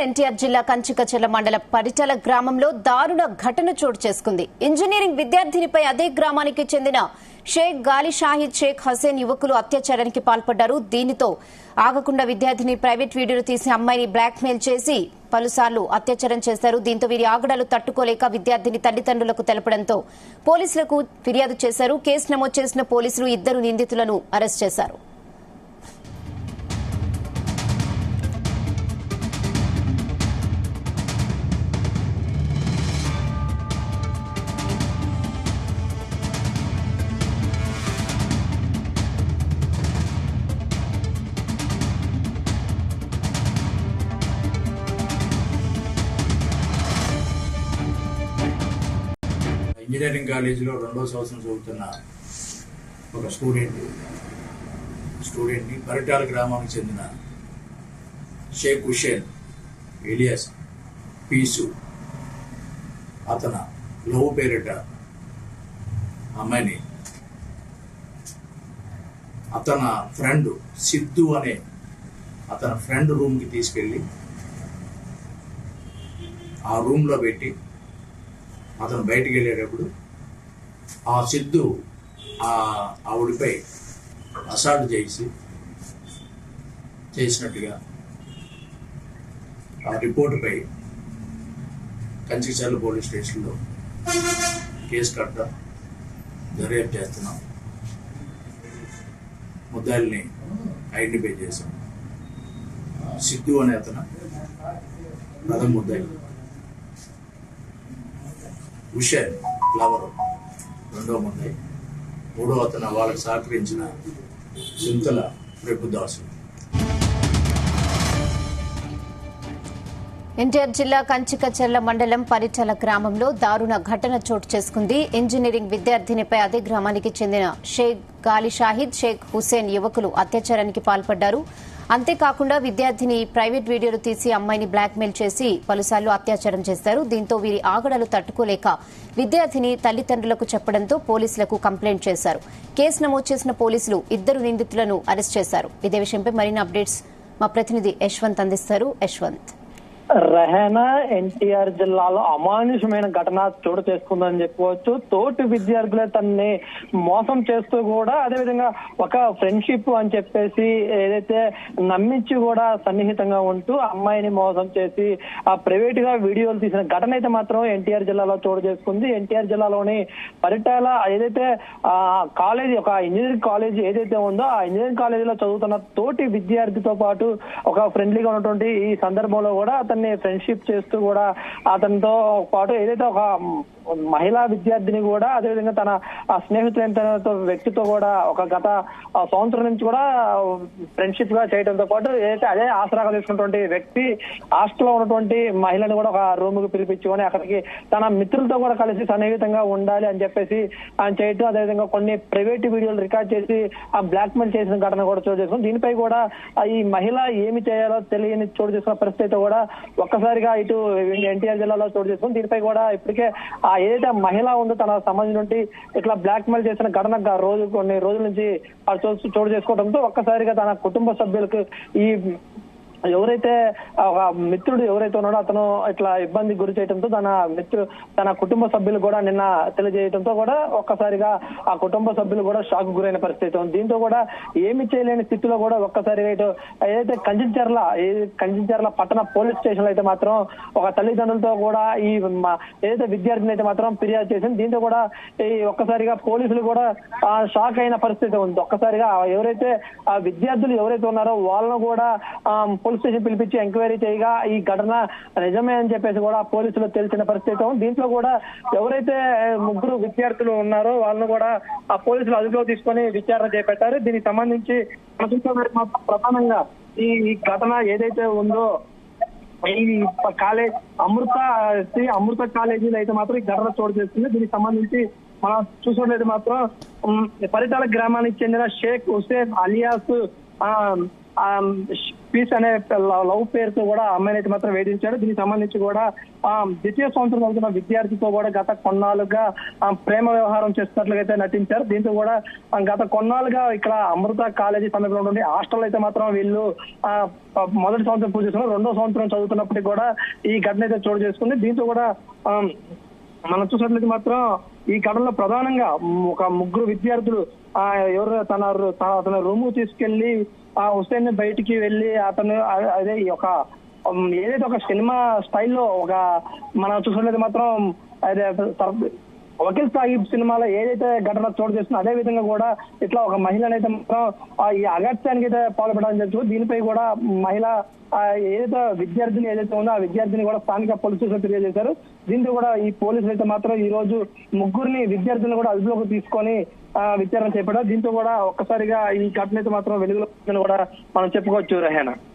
ఎన్టీఆర్ జిల్లా కంచికచర్ల మండల పరిటల గ్రామంలో దారుణ ఘటన చోటు చేసుకుంది. ఇంజనీరింగ్ విద్యార్థినిపై అదే గ్రామానికి చెందిన షేక్ గాలి షాహిద్ షేక్ హుసేన్ యువకులు అత్యాచారానికి పాల్పడ్డారు. దీనితో ఆగకుండా విద్యార్థిని ప్రైవేట్ వీడియోలు తీసి అమ్మాయిని బ్లాక్మెయిల్ చేసి పలుసార్లు అత్యాచారం చేశారు. దీంతో వీరి ఆగడాలు తట్టుకోలేక విద్యార్థిని తల్లిదండ్రులకు తెలపడంతో పోలీసులకు ఫిర్యాదు చేశారు. కేసు నమోదు చేసిన పోలీసులు 2 నిందితులను అరెస్ట్ చేశారు. ఇంజనీరింగ్ కాలేజీలో 2వ సంవత్సరం చదువుతున్న ఒక స్టూడెంట్ని పరిటాల గ్రామానికి చెందిన షేక్ హుసేన్ ఎలియాస్ పీసు అతను లవ్ పేరిట అమ్మాయిని అతని ఫ్రెండ్ సిద్ధు అనే అతని ఫ్రెండ్ రూమ్కి తీసుకెళ్ళి ఆ రూమ్లో పెట్టి అతను బయటికి వెళ్ళేటప్పుడు ఆ సిద్ధు ఆవిడపై అసాల్ట్ చేసినట్టుగా ఆ రిపోర్టుపై కంచికచర్ల పోలీస్ స్టేషన్లో కేసు కట్టడం దర్యాప్తు చేస్తున్నాం. ముద్దాయిల్ని ఐడెంటిఫై చేశాం. సిద్ధు అనే అతను ప్రథమ ముద్దాయి, హుసేన్ ఫ్లవర్ 2వ ముద్దాయి, 3వ అతను వాళ్ళకి సహకరించిన సింతల ప్రభుదాసు. ఎన్టీఆర్ జిల్లా కంచికచర్ల మండలం పరిటల గ్రామంలో దారుణ ఘటన చోటు చేసుకుంది. ఇంజనీరింగ్ విద్యార్థినిపై అదే గ్రామానికి చెందిన షేక్ గాలి షాహిద్ షేక్ హుసేన్ యువకులు అత్యాచారానికి పాల్పడ్డారు. అంతేకాకుండా విద్యార్థిని ప్రైవేట్ వీడియోలు తీసి అమ్మాయిని బ్లాక్మెయిల్ చేసి పలుసార్లు అత్యాచారం చేశారు. దీంతో వీరి ఆగడాలు తట్టుకోలేక విద్యార్థిని తల్లిదండ్రులకు చెప్పడంతో పోలీసులకు కంప్లైంట్ చేశారు. కేసు నమోదు చేసిన పోలీసులు 2 నిందితులను అరెస్ట్ చేశారు. ఇదే విషయంపై మరిన్ని అప్డేట్స్ మా ప్రతినిధి యశ్వంత్ అందిస్తారు. యశ్వంత్, రెహానా ఎన్టీఆర్ జిల్లాలో అమానుషమైన ఘటన చోటు చేసుకుందని చెప్పుకోవచ్చు. తోటి విద్యార్థులే తనని మోసం చేస్తూ కూడా అదేవిధంగా ఒక ఫ్రెండ్షిప్ అని చెప్పేసి ఏదైతే నమ్మించి కూడా సన్నిహితంగా ఉంటూ అమ్మాయిని మోసం చేసి ఆ ప్రైవేట్ గా వీడియోలు తీసిన ఘటన అయితే మాత్రం ఎన్టీఆర్ జిల్లాలో చోటు చేసుకుంది. ఎన్టీఆర్ జిల్లాలోని పరిటాల ఏదైతే కాలేజీ, ఒక ఇంజనీరింగ్ కాలేజీ ఏదైతే ఉందో ఆ ఇంజనీరింగ్ కాలేజీలో చదువుతున్న తోటి విద్యార్థితో పాటు ఒక ఫ్రెండ్లీగా ఉన్నటువంటి ఈ సందర్భంలో కూడా ఫ్రెండ్షిప్ చేస్తూ కూడా అతనితో పాటు ఏదైతే ఒక మహిళా విద్యార్థిని కూడా అదేవిధంగా తన స్నేహితులైన వ్యక్తితో కూడా ఒక గత సంవత్సరం నుంచి కూడా ఫ్రెండ్షిప్ గా చేయడంతో పాటు ఏదైతే అదే ఆసరాగా తీసుకున్నటువంటి వ్యక్తి హాస్టల్లో ఉన్నటువంటి మహిళని కూడా ఒక రూమ్ కు పిలిపించుకొని అక్కడికి తన మిత్రులతో కూడా కలిసి సన్నిహితంగా ఉండాలి అని చెప్పేసి ఆయన చేయటం, అదేవిధంగా కొన్ని ప్రైవేట్ వీడియోలు రికార్డ్ చేసి ఆ బ్లాక్ మెయిల్ చేసిన ఘటన కూడా చోటు చేసుకుని దీనిపై కూడా ఈ మహిళ ఏమి చేయాలో తెలియని చోటు చేసుకున్న పరిస్థితి కూడా ఒక్కసారిగా ఇటు ఎన్టీఆర్ జిల్లాలో చోటు చేసుకుని దీనిపై కూడా ఇప్పటికే ఏదైతే మహిళ ఉందో తన సమాజం నుండి ఇట్లా బ్లాక్ మెయిల్ చేసిన ఘటన కొన్ని రోజుల నుంచి చోటు చేసుకోవడంతో ఒక్కసారిగా తన కుటుంబ సభ్యులకు ఈ ఎవరైతే మిత్రుడు ఎవరైతే ఉన్నాడో అతను ఇట్లా ఇబ్బంది గురి చేయడంతో తన కుటుంబ సభ్యులు కూడా నిన్న తెలియజేయడంతో కూడా ఒక్కసారిగా ఆ కుటుంబ సభ్యులు కూడా షాక్ గురైన పరిస్థితి ఉంది. దీంతో కూడా ఏమి చేయలేని స్థితిలో కూడా ఒక్కసారిగా ఇటు ఏదైతే కంచికచర్ల పట్టణ పోలీస్ స్టేషన్ లో అయితే మాత్రం ఒక తల్లిదండ్రులతో కూడా ఈ ఏదైతే విద్యార్థిని అయితే మాత్రం ఫిర్యాదు చేసింది. దీంతో కూడా ఈ ఒక్కసారిగా పోలీసులు కూడా షాక్ అయిన పరిస్థితి ఉంది. ఒక్కసారిగా ఎవరైతే ఆ విద్యార్థులు ఎవరైతే ఉన్నారో వాళ్ళను కూడా పోలీస్ స్టేషన్ పిలిపించి ఎంక్వైరీ చేయగా ఈ ఘటన నిజమే అని చెప్పేసి కూడా పోలీసులు తెలిసిన పరిస్థితి ఉంది. దీంట్లో కూడా ఎవరైతే 3 విద్యార్థులు ఉన్నారో వాళ్ళను కూడా ఆ పోలీసులు అదుపులో తీసుకొని విచారణ చేపట్టారు. దీనికి సంబంధించి ప్రధానంగా ఈ ఘటన ఏదైతే ఉందో ఈ కాలేజ్ అమృత కాలేజీలో అయితే మాత్రం ఈ ఘటన చోటు చేస్తుంది. దీనికి సంబంధించి మనం చూసినట్లయితే మాత్రం పరిటాల గ్రామానికి చెందిన షేక్ హుసేన్ అలియాస్ పీస్ అనే లవ్ పేరుతో కూడా అమ్మాయిని అయితే మాత్రం వేధించాడు. దీనికి సంబంధించి కూడా ద్వితీయ సంవత్సరం చదువుతున్న విద్యార్థితో కూడా గత కొన్నాళ్ళుగా ప్రేమ వ్యవహారం చేస్తున్నట్లుగా అయితే నటించారు. దీంతో కూడా గత కొన్నాళ్ళుగా ఇక్కడ అమృత కాలేజీ సమీపంలో ఉండే హాస్టల్ అయితే మాత్రం వీళ్ళు మొదటి సంవత్సరం పూజ చేస్తున్నారు. రెండో సంవత్సరం చదువుతున్నప్పటికీ కూడా ఈ ఘటన అయితే చోటు చేసుకుంది. దీంతో కూడా మనం చూసినట్లయితే మాత్రం ఈ ఘటనలో ప్రధానంగా ఒక ముగ్గురు విద్యార్థులు ఎవరు తన రూమ్ తీసుకెళ్లి హుస్సేన్ ని బయటికి వెళ్లి అతను అదే ఒక ఏదైతే ఒక సినిమా స్టైల్లో ఒక మనం చూసినట్లయితే మాత్రం అదే వకీల్ సాహిబ్ సినిమాలో ఏదైతే ఘటన చోటు చేస్తుందో అదే విధంగా కూడా ఇట్లా ఒక మహిళనైతే మాత్రం ఈ అగత్యానికి అయితే పాల్పడాలని చెప్పి దీనిపై కూడా మహిళ ఏదైతే విద్యార్థిని ఏదైతే ఉందో ఆ విద్యార్థిని కూడా స్థానిక పోలీసులు తెలియజేశారు. దీంతో కూడా ఈ పోలీసులు అయితే మాత్రం ఈ రోజు ముగ్గురిని విద్యార్థులను కూడా అదుపులోకి తీసుకొని విచారణ చేపట్టారు. దీంతో కూడా ఒక్కసారిగా ఈ ఘటన అయితే మాత్రం వెలుగులో కూడా మనం చెప్పుకోవచ్చు. రహేనా.